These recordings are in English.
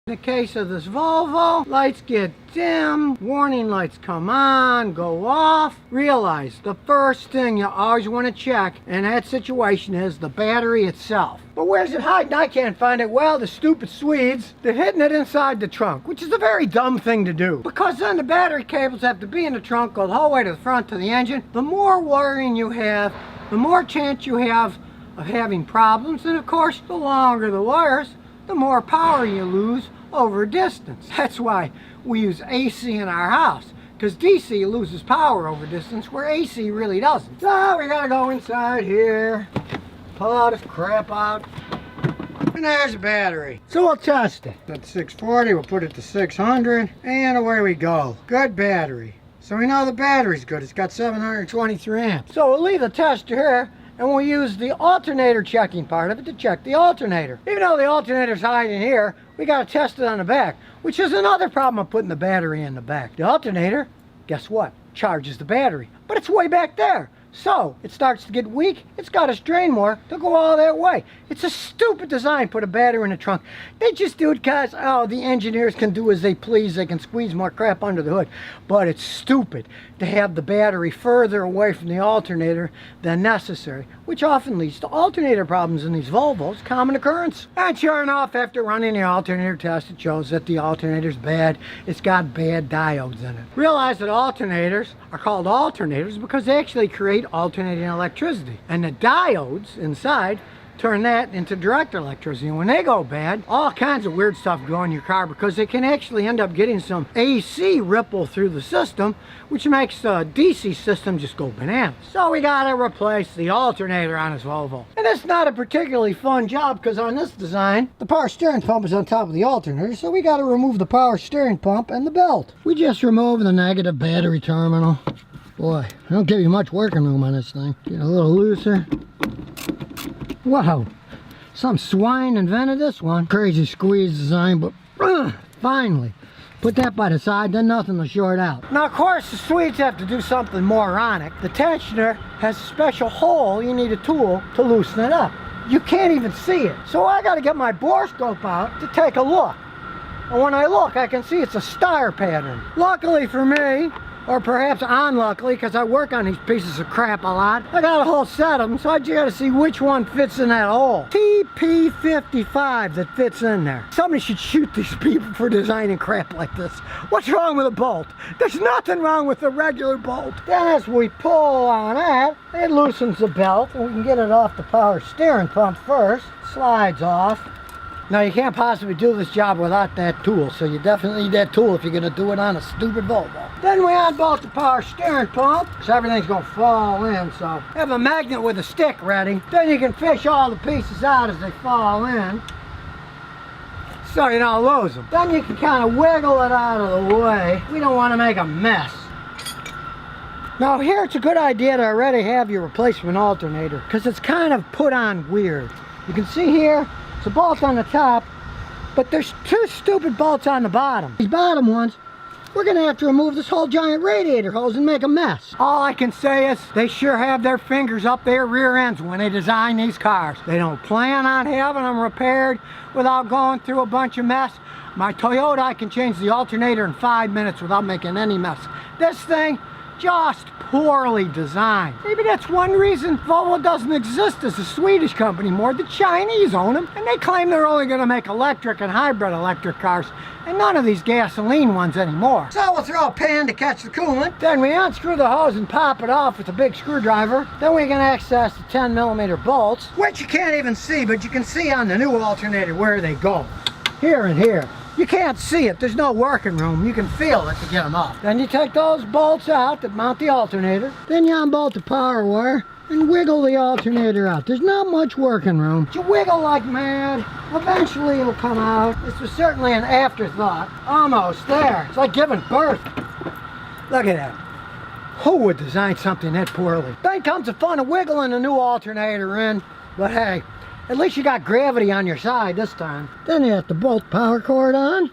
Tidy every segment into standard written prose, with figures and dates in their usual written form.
In the case of this Volvo, lights get dim, warning lights come on, go off. Realize the first thing you always want to check in that situation is the battery itself. But where's it hiding? I can't find it. Well, the stupid Swedes, they're hiding it inside the trunk, which is a very dumb thing to do. Because then the battery cables have to be in the trunk, go the whole way to the front to the engine. The more wiring you have, the more chance you have of having problems. And of course, the longer the wires, the more power you lose over distance. That's why we use AC in our house, because DC loses power over distance where AC really doesn't. So we gotta go inside here, pull all this crap out, and there's the battery. So we'll test it. At 640, we'll put it to 600, and away we go. Good battery. So we know the battery's good. It's got 723 amps. So we'll leave the tester here, and we'll use the alternator checking part of it to check the alternator. Even though the alternator's hiding here, we got to test it on the back, which is another problem of putting the battery in the back. The alternator, guess what? Charges the battery, but it's way back there. So it starts to get weak. It's got to strain more to go all that way. It's a stupid design, put a battery in the trunk. They just do it because, oh, the engineers can do as they please. They can squeeze more crap under the hood. But it's stupid to have the battery further away from the alternator than necessary, which often leads to alternator problems in these Volvos, common occurrence. And sure enough, after running the alternator test, it shows that the alternator's bad. It's got bad diodes in it. Realize that alternators are called alternators because they actually create alternating electricity. And the diodes inside turn that into direct electricity. And when they go bad, all kinds of weird stuff go in your car because they can actually end up getting some AC ripple through the system, which makes the DC system just go bananas. So we gotta replace the alternator on this Volvo. And it's not a particularly fun job because on this design, the power steering pump is on top of the alternator, so we gotta remove the power steering pump and the belt. We just remove the negative battery terminal. Boy, I don't give you much working room on this thing. Get a little looser. Wow, some swine invented this one. Crazy squeeze design, but finally. Put that by the side, then nothing will short out. Now, of course, the Swedes have to do something moronic. The tensioner has a special hole. You need a tool to loosen it up. You can't even see it. So I gotta get my borescope out to take a look. And when I look, I can see it's a star pattern. Luckily for me, or perhaps unluckily, because I work on these pieces of crap a lot, I got a whole set of them, so I just gotta see which one fits in that hole. TP55 that fits in there. Somebody should shoot these people for designing crap like this. What's wrong with a bolt? There's nothing wrong with a regular bolt. Then as we pull on that, it loosens the belt, and we can get it off the power steering pump first. Slides off. Now, you can't possibly do this job without that tool, so you definitely need that tool if you're going to do it on a stupid Volvo. Then we unbolt the power steering pump, so everything's going to fall in, so have a magnet with a stick ready. Then you can fish all the pieces out as they fall in, so you don't lose them. Then you can kind of wiggle it out of the way. We don't want to make a mess. Now here it's a good idea to already have your replacement alternator, because it's kind of put on weird. You can see here, the bolt on the top, but there's two stupid bolts on the bottom. These bottom ones, we're gonna have to remove this whole giant radiator hose and make a mess. All I can say is they sure have their fingers up their rear ends when they design these cars. They don't plan on having them repaired without going through a bunch of mess. My Toyota, I can change the alternator in 5 minutes without making any mess. This thing, just poorly designed. Maybe that's one reason Volvo doesn't exist as a Swedish company anymore. The Chinese own them, and they claim they're only going to make electric and hybrid electric cars, and none of these gasoline ones anymore. So we'll throw a pan to catch the coolant, then we unscrew the hose and pop it off with a big screwdriver. Then we can access the 10mm bolts, which you can't even see, but you can see on the new alternator where they go. Here and here. You can't see it, there's no working room. You can feel it to get them off. Then you take those bolts out that mount the alternator. Then you unbolt the power wire and wiggle the alternator out. There's not much working room. You wiggle like mad. Eventually it'll come out. This was certainly an afterthought. Almost there. It's like giving birth. Look at that. Who would design something that poorly? Then comes the fun of wiggling a new alternator in. But hey, at least you got gravity on your side this time. Then you have to bolt the power cord on.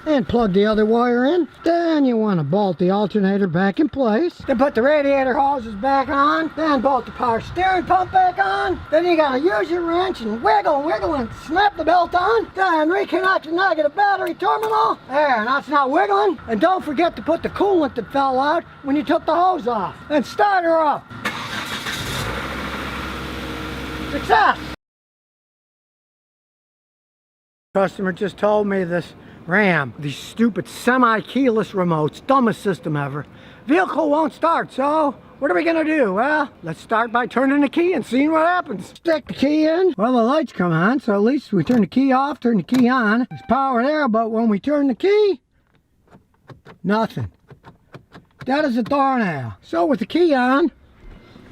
and plug the other wire in. Then you want to bolt the alternator back in place. Then put the radiator hoses back on. Then bolt the power steering pump back on. Then you gotta use your wrench and wiggle and snap the belt on. Then reconnect the negative battery terminal. There, now it's not wiggling. And don't forget to put the coolant that fell out when you took the hose off. And start her up. Success! Customer just told me this Ram, these stupid semi-keyless remotes, dumbest system ever. Vehicle won't start, so what are we gonna do? Well, let's start by turning the key and seeing what happens. Stick the key in. Well, the lights come on, so at least we turn the key off, turn the key on. There's power there, but when we turn the key, nothing. Dead as a doornail. So with the key on,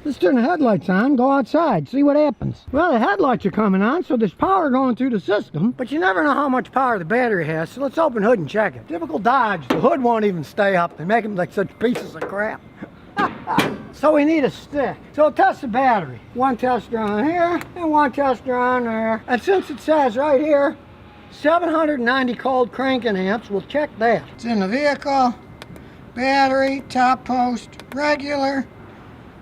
let's turn the headlights on, go outside, see what happens. Well, the headlights are coming on, so there's power going through the system, but you never know how much power the battery has, so let's open the hood and check it. Typical Dodge, the hood won't even stay up. They make them like such pieces of crap. So we need a stick. So we'll test the battery. One tester on here, and one tester on there. And since it says right here, 790 cold cranking amps, we'll check that. It's in the vehicle, battery, top post, regular,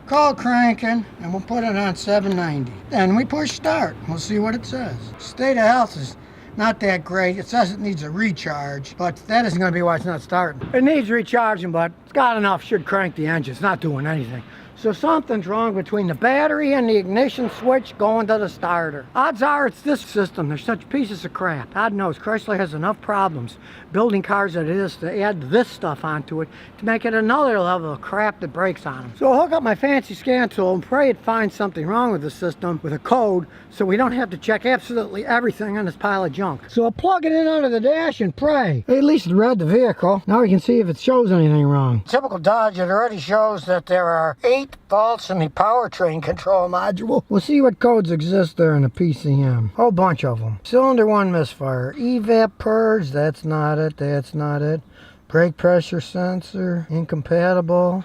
cold cranking, and we'll put it on 790. Then we push start. We'll see what it says. State of health is not that great. It says it needs a recharge, but that isn't going to be why it's not starting. It needs recharging, but it's got enough, should crank the engine. It's not doing anything. So something's wrong between the battery and the ignition switch going to the starter. Odds are it's this system. They're such pieces of crap. God knows Chrysler has enough problems building cars that it is to add this stuff onto it to make it another level of crap that breaks on them. So I'll hook up my fancy scan tool and pray it finds something wrong with the system with a code so we don't have to check absolutely everything on this pile of junk. So I'll plug it in under the dash and pray. At least it read the vehicle. Now we can see if it shows anything wrong. Typical Dodge, it already shows that there are 8 faults in the powertrain control module. We'll see what codes exist there in the PCM. Whole bunch of them. Cylinder 1 misfire. Evap purge, that's not it, that's not it. Brake pressure sensor, incompatible.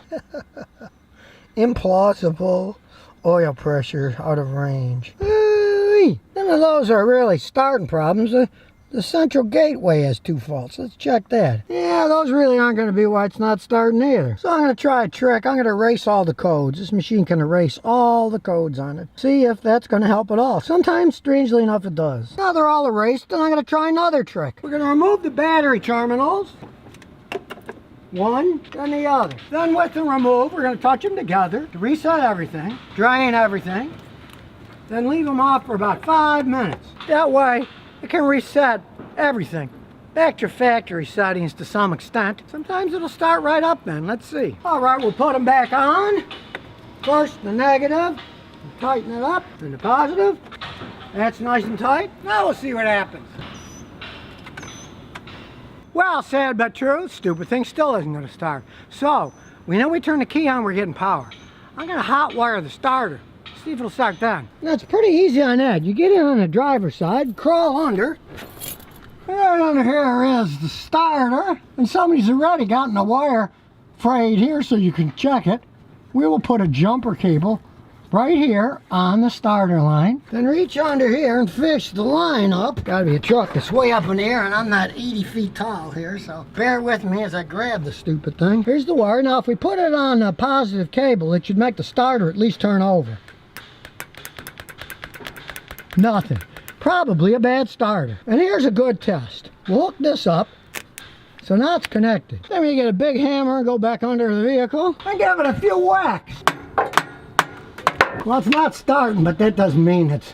Implausible. Oil pressure out of range. None of those are really starting problems. The central gateway has 2 faults. Let's check that. Yeah, those really aren't going to be why it's not starting either. So I'm going to try a trick. I'm going to erase all the codes. This machine can erase all the codes on it. See if that's going to help at all. Sometimes, strangely enough, it does. Now they're all erased, then I'm going to try another trick. We're going to remove the battery terminals. One, then the other. Then with the remove, we're going to touch them together to reset everything, drain everything, then leave them off for about 5 minutes. That way, it can reset everything back to factory settings to some extent. Sometimes it'll start right up then. Let's see. All right, we'll put them back on. First the negative, tighten it up, then the positive. That's nice and tight. Now we'll see what happens. Well, sad but true, stupid thing still isn't going to start. So, we know we turn the key on, we're getting power. I'm going to hot wire the starter. See if it'll start then. Now it's pretty easy on that. You get in on the driver's side, crawl under. Right under here is the starter. And somebody's already gotten the wire frayed here so you can check it. We will put a jumper cable right here on the starter line. Then reach under here and fish the line up. Gotta be a truck that's way up in the air and I'm not 80 feet tall here, so bear with me as I grab the stupid thing. Here's the wire. Now if we put it on a positive cable, it should make the starter at least turn over. Nothing. Probably a bad starter. And here's a good test. We'll hook this up. So now it's connected. Then we get a big hammer and go back under the vehicle and give it a few whacks. Well, it's not starting, but that doesn't mean it's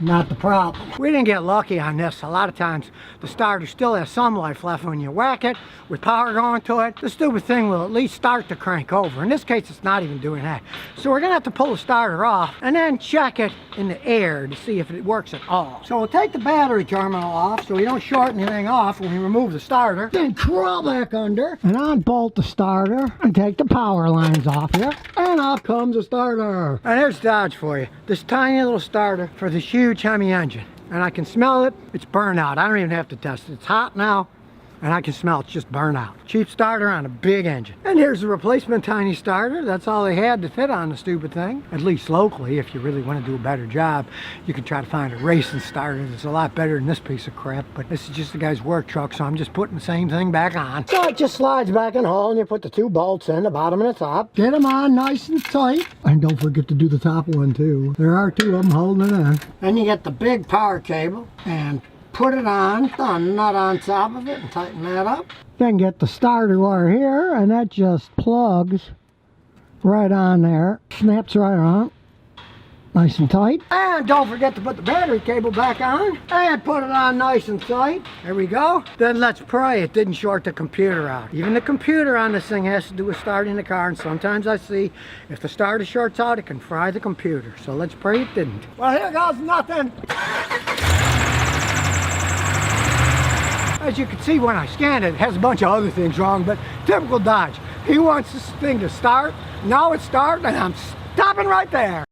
not the problem. We didn't get lucky on this. A lot of times the starter still has some life left when you whack it with power going to it. The stupid thing will at least start to crank over. In this case, it's not even doing that. So we're gonna have to pull the starter off and then check it in the air to see if it works at all. So we'll take the battery terminal off so we don't short anything off when we remove the starter. Then crawl back under and unbolt the starter and take the power lines off here. And off comes the starter. And there's Dodge for you. This tiny little starter for this huge Hemi engine. And I can smell it. It's burned out. I don't even have to test it. It's hot now. and I can smell it's just burnt out. Cheap starter on a big engine. And here's the replacement tiny starter. That's all they had to fit on the stupid thing. At least locally, if you really want to do a better job, you can try to find a racing starter that's a lot better than this piece of crap. But this is just the guy's work truck, so I'm just putting the same thing back on. So it just slides back in the hole, and you put the 2 bolts in, the bottom and the top. Get them on nice and tight. And don't forget to do the top one too. There are 2 of them holding it in. Then you get the big power cable and put it on, the nut on top of it, and tighten that up. Then get the starter wire here, and that just plugs right on there. Snaps right on. Nice and tight. And don't forget to put the battery cable back on and put it on nice and tight. There we go. Then let's pray it didn't short the computer out. Even the computer on this thing has to do with starting the car, and sometimes I see if the starter shorts out, it can fry the computer. So let's pray it didn't. Well, here goes nothing. As you can see when I scanned it, it has a bunch of other things wrong, but typical Dodge. He wants this thing to start. Now it's starting, and I'm stopping right there.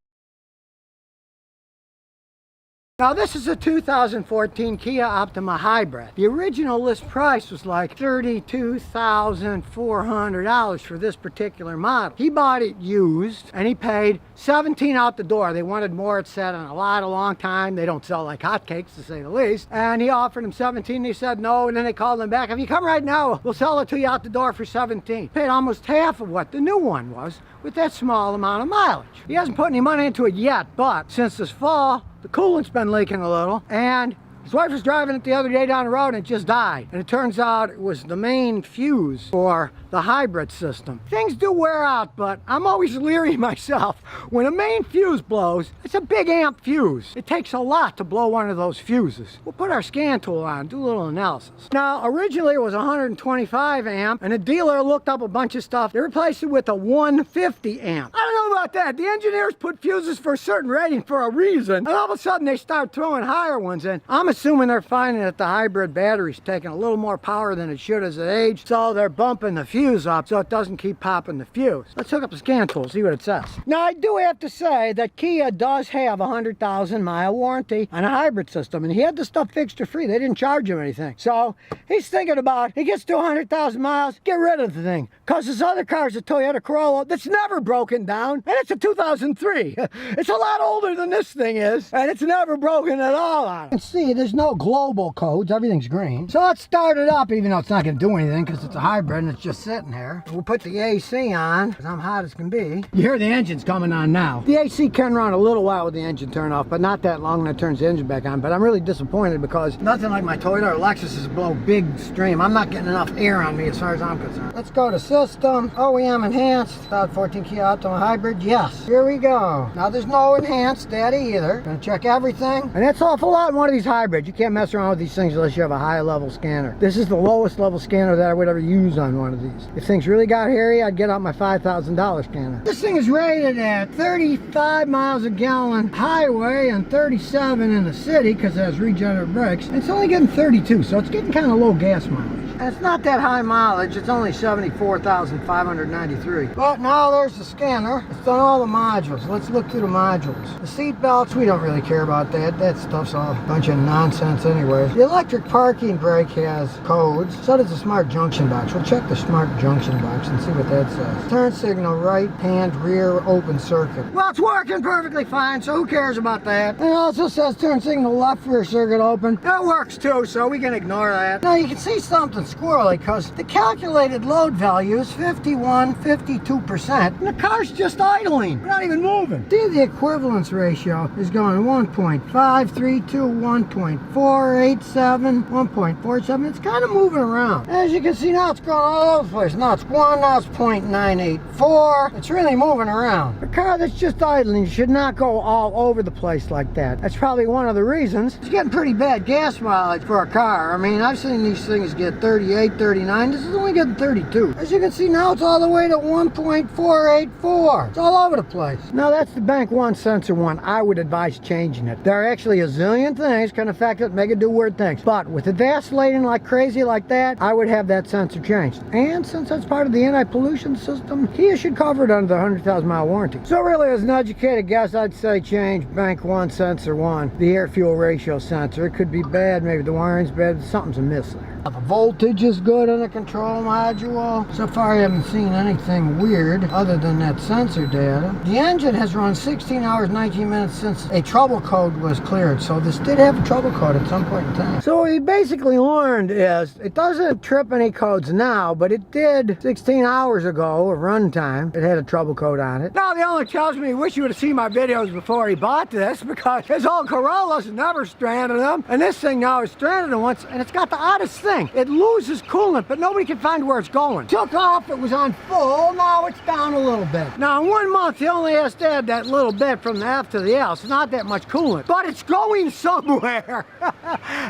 Now this is a 2014 Kia Optima Hybrid. The original list price was like $32,400 for this particular model. He bought it used and he paid $17,000 out the door. They wanted more, it said, on a lot, a long time. They don't sell like hotcakes, to say the least. And he offered him $17,000. He said no, and then they called him back. If you come right now, we'll sell it to you out the door for $17,000. Paid almost half of what the new one was with that small amount of mileage. He hasn't put any money into it yet, but since this fall, the coolant's been leaking a little, and his wife was driving it the other day down the road and it just died. And it turns out it was the main fuse for the hybrid system. Things do wear out, but I'm always leery myself. When a main fuse blows, it's a big amp fuse. It takes a lot to blow one of those fuses. We'll put our scan tool on, do a little analysis. Now, originally it was 125 amp, and the dealer looked up a bunch of stuff. They replaced it with a 150 amp. I don't know about that. The engineers put fuses for a certain rating for a reason, and all of a sudden they start throwing higher ones in. I'm assuming they're finding that the hybrid battery's taking a little more power than it should as it aged, so they're bumping the fuse up so it doesn't keep popping the fuse. Let's hook up the scan tool, see what it says. Now, I do have to say that Kia does have a 100,000 mile warranty on a hybrid system, and he had the stuff fixed for free. They didn't charge him anything. So he's thinking about, he gets to 100,000 miles, get rid of the thing. Because his other car's a Toyota Corolla that's never broken down, and it's a 2003. It's a lot older than this thing is, and it's never broken at all on it. You can see there's no global codes, everything's green. So let's start it up, even though it's not going to do anything because it's a hybrid and it's just sitting there. We'll put the AC on because I'm hot as can be. You hear the engine's coming on now. The AC can run a little while with the engine turned off, but not that long, and it turns the engine back on. But I'm really disappointed because nothing like my Toyota or Lexus is blow big stream. I'm not getting enough air on me as far as I'm concerned. Let's go to system, OEM enhanced, 2014 Kia Optima Hybrid. Yes, here we go. Now there's no enhanced data either. Gonna check everything, and that's an awful lot in one of these hybrids. You can't mess around with these things unless you have a high level scanner. This is the lowest level scanner that I would ever use on one of these. If things really got hairy, I'd get out my $5,000 scanner. This thing is rated at 35 miles a gallon highway and 37 in the city because it has regenerative brakes. And it's only getting 32, so it's getting kind of low gas mileage. And it's not that high mileage, it's only 74,593. But now there's the scanner. It's done all the modules. Let's look through the modules. The seat belts, we don't really care about that. That stuff's all a bunch of nonsense anyway. The electric parking brake has codes. So does the smart junction box. We'll check the smart junction box and see what that says. Turn signal, right hand rear open circuit. Well, it's working perfectly fine, so who cares about that? And it also says turn signal left rear circuit open. That works too, so we can ignore that. Now you can see something squirrely because the calculated load value is 52%, and the car's just idling. We're not even moving. See, the equivalence ratio is going 1.532, 1.487, 1.47. It's kind of moving around. As you can see now, it's going all over the place. Now it's 1, now it's 0.984. It's really moving around. A car that's just idling should not go all over the place like that. That's probably one of the reasons it's getting pretty bad gas mileage for a car. I mean, I've seen these things get 38, 39. This is only getting 32. As you can see now, it's all the way to 1.484. It's all over the place. Now that's the Bank 1 sensor one. I would advise changing it. There are actually a zillion things can affect it, make it do weird things. But with it vacillating like crazy like that, I would have that sensor changed. And since that's part of the anti-pollution system, Kia should cover it under the 100,000 mile warranty. So really, as an educated guess, I'd say change Bank 1 sensor 1, the air fuel ratio sensor. It could be bad, maybe the wiring's bad, something's amiss there. The voltage is good in the control module. So far I haven't seen anything weird other than that sensor data. The engine has run 16 hours, 19 minutes since a trouble code was cleared. So this did have a trouble code at some point in time. So what we basically learned is it doesn't trip any codes now, but it did 16 hours ago of runtime. It had a trouble code on it. Now the owner tells me he wish you would have seen my videos before he bought this, because his old Corollas never stranded him, and this thing now is stranded him once, and it's got the oddest thing. It loses coolant, but nobody can find where it's going. Took off, it was on full, now it's down a little bit. Now in 1 month, he only has to add that little bit from the F to the L. It's not that much coolant, but it's going somewhere.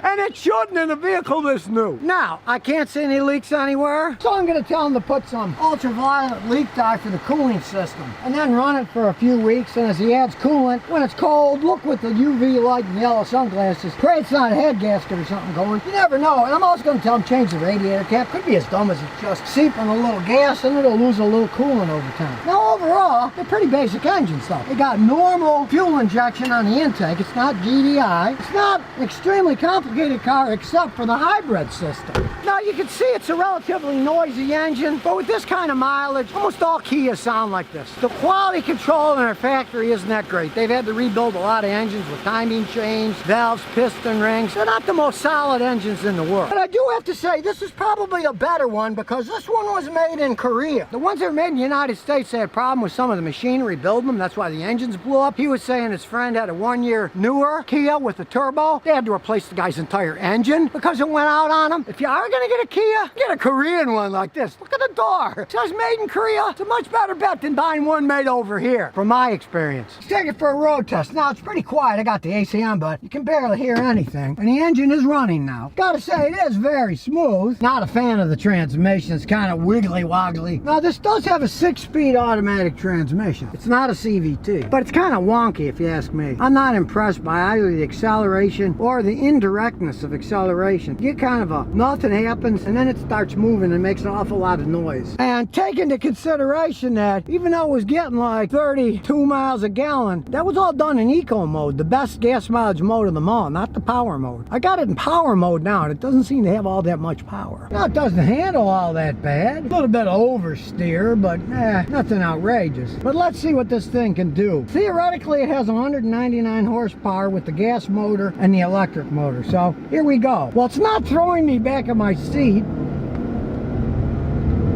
And it shouldn't in a vehicle this new. Now, I can't see any leaks anywhere, so I'm gonna tell him to put some ultraviolet leak dye for the cooling system, and then run it for a few weeks, and as he adds coolant, when it's cold, look with the UV light and yellow sunglasses. Pray it's not a head gasket or something going. You never know. And I'm also going to tell him change the radiator cap. Could be as dumb as it's just seeping a little gas and it'll lose a little coolant over time. Now overall, they're pretty basic engines though. They got normal fuel injection on the intake. It's not GDI. It's not an extremely complicated car except for the hybrid system. Now you can see it's a relatively noisy engine, but with this kind of mileage, almost all Kias sound like this. The quality control in their factory isn't that great. They've had to rebuild a lot of engines with timing chains, valves, piston rings. They're not the most solid engines in the world. But I do have to say, this is probably a better one because this one was made in Korea. The ones that were made in the United States, they had a problem with some of the machinery building them. That's why the engines blew up. He was saying his friend had a 1-year newer Kia with a turbo. They had to replace the guy's entire engine because it went out on him. If you are going to get a Kia, get a Korean one like this. Look at the door. It says made in Korea. It's a much better bet than buying one made over here, from my experience. Let's take it for a road test. Now, it's pretty quiet. I got the AC on, but you can barely hear anything. And the engine is running now. Gotta say, it is very smooth. Not a fan of the transmission. It's kind of wiggly-woggly. Now, this does have a 6-speed automatic transmission. It's not a CVT, but it's kind of wonky if you ask me. I'm not impressed by either the acceleration or the indirectness of acceleration. You get kind of a nothing happens, and then it starts moving and makes an awful lot of noise. And take into consideration that even though it was getting like 32 miles a gallon, that was all done in eco mode, the best gas mileage mode of them all, not the power mode. I got it in power mode now, and it doesn't seem to have all that much power. Now, it doesn't handle all that bad. A little bit of oversteer, but nothing outrageous. But let's see what this thing can do. Theoretically, it has 199 horsepower with the gas motor and the electric motor. So here we go. Well, it's not throwing me back in my seat.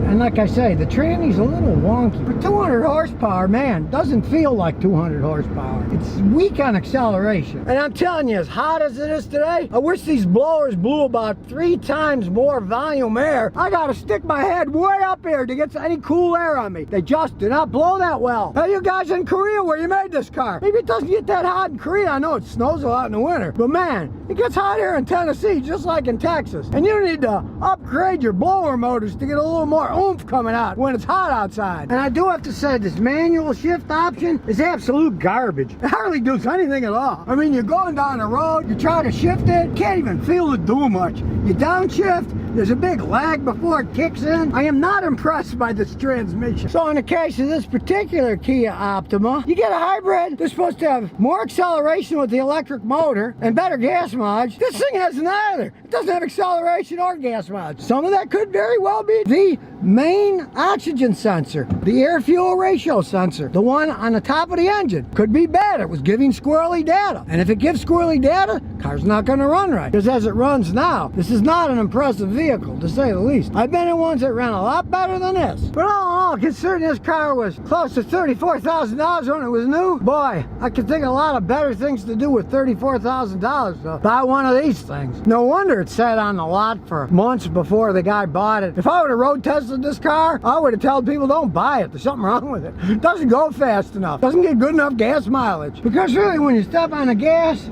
And like I say, the tranny's a little wonky. For 200 horsepower, man, doesn't feel like 200 horsepower. It's weak on acceleration. And I'm telling you, as hot as it is today, I wish these blowers blew about 3 times more volume air. I gotta stick my head way up here to get any cool air on me. They just do not blow that well. Hey, you guys in Korea, where you made this car? Maybe it doesn't get that hot in Korea. I know it snows a lot in the winter, but man, it gets hot here in Tennessee, just like in Texas. And you need to upgrade your blower motors to get a little more oomph coming out when it's hot outside. And I do have to say, this manual shift option is absolute garbage. It hardly does anything at all. I mean, you're going down the road, you try to shift it, can't even feel it do much. You downshift, there's a big lag before it kicks in. I am not impressed by this transmission. So in the case of this particular Kia Optima, you get a hybrid. They're supposed to have more acceleration with the electric motor and better gas mileage. This thing has neither. It doesn't have acceleration or gas mileage. Some of that could very well be the main oxygen sensor, the air-fuel ratio sensor, the one on the top of the engine. Could be bad. It was giving squirrely data. And if it gives squirrely data, car's not going to run right. Because as it runs now, this is not an impressive vehicle, to say the least. I've been in ones that ran a lot better than this. But all in all, considering this car was close to $34,000 when it was new, boy, I could think of a lot of better things to do with $34,000. So buy one of these things. No wonder it sat on the lot for months before the guy bought it. If I would have road tested this car, I would have told people don't buy it. There's something wrong with it. It doesn't go fast enough. Doesn't get good enough gas mileage. Because really, when you step on the gas,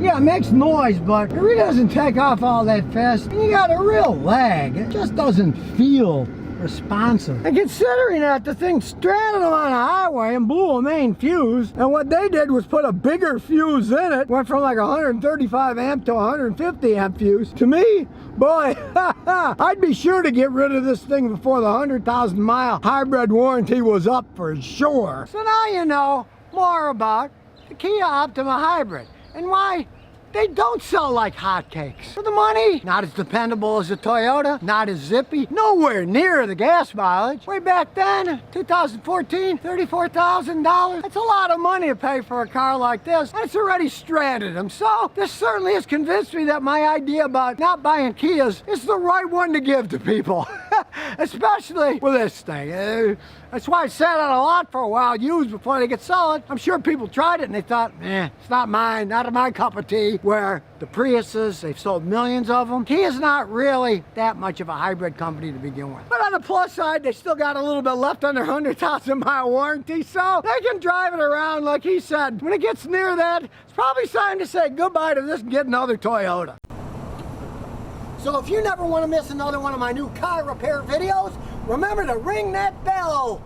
yeah, it makes noise, but it really doesn't take off all that fast. And you got a real lag. It just doesn't feel responsive. And considering that the thing stranded them on a highway and blew a main fuse, and what they did was put a bigger fuse in it, went from like 135 amp to 150 amp fuse. To me, boy, I'd be sure to get rid of this thing before the 100,000 mile hybrid warranty was up for sure. So now you know more about the Kia Optima Hybrid and why they don't sell like hotcakes. For the money, not as dependable as a Toyota, not as zippy, nowhere near the gas mileage. Way back then, 2014, $34,000. That's a lot of money to pay for a car like this, and it's already stranded them. So this certainly has convinced me that my idea about not buying Kias is the right one to give to people, especially with this thing. That's why I sat on a lot for a while, used before they get sold. I'm sure people tried it and they thought, it's not mine, not my cup of tea. Where the Priuses, they've sold millions of them. Kia's not really that much of a hybrid company to begin with. But on the plus side, they still got a little bit left on their 100,000-mile warranty, so they can drive it around like he said. When it gets near that, it's probably time to say goodbye to this and get another Toyota. So if you never want to miss another one of my new car repair videos, remember to ring that bell.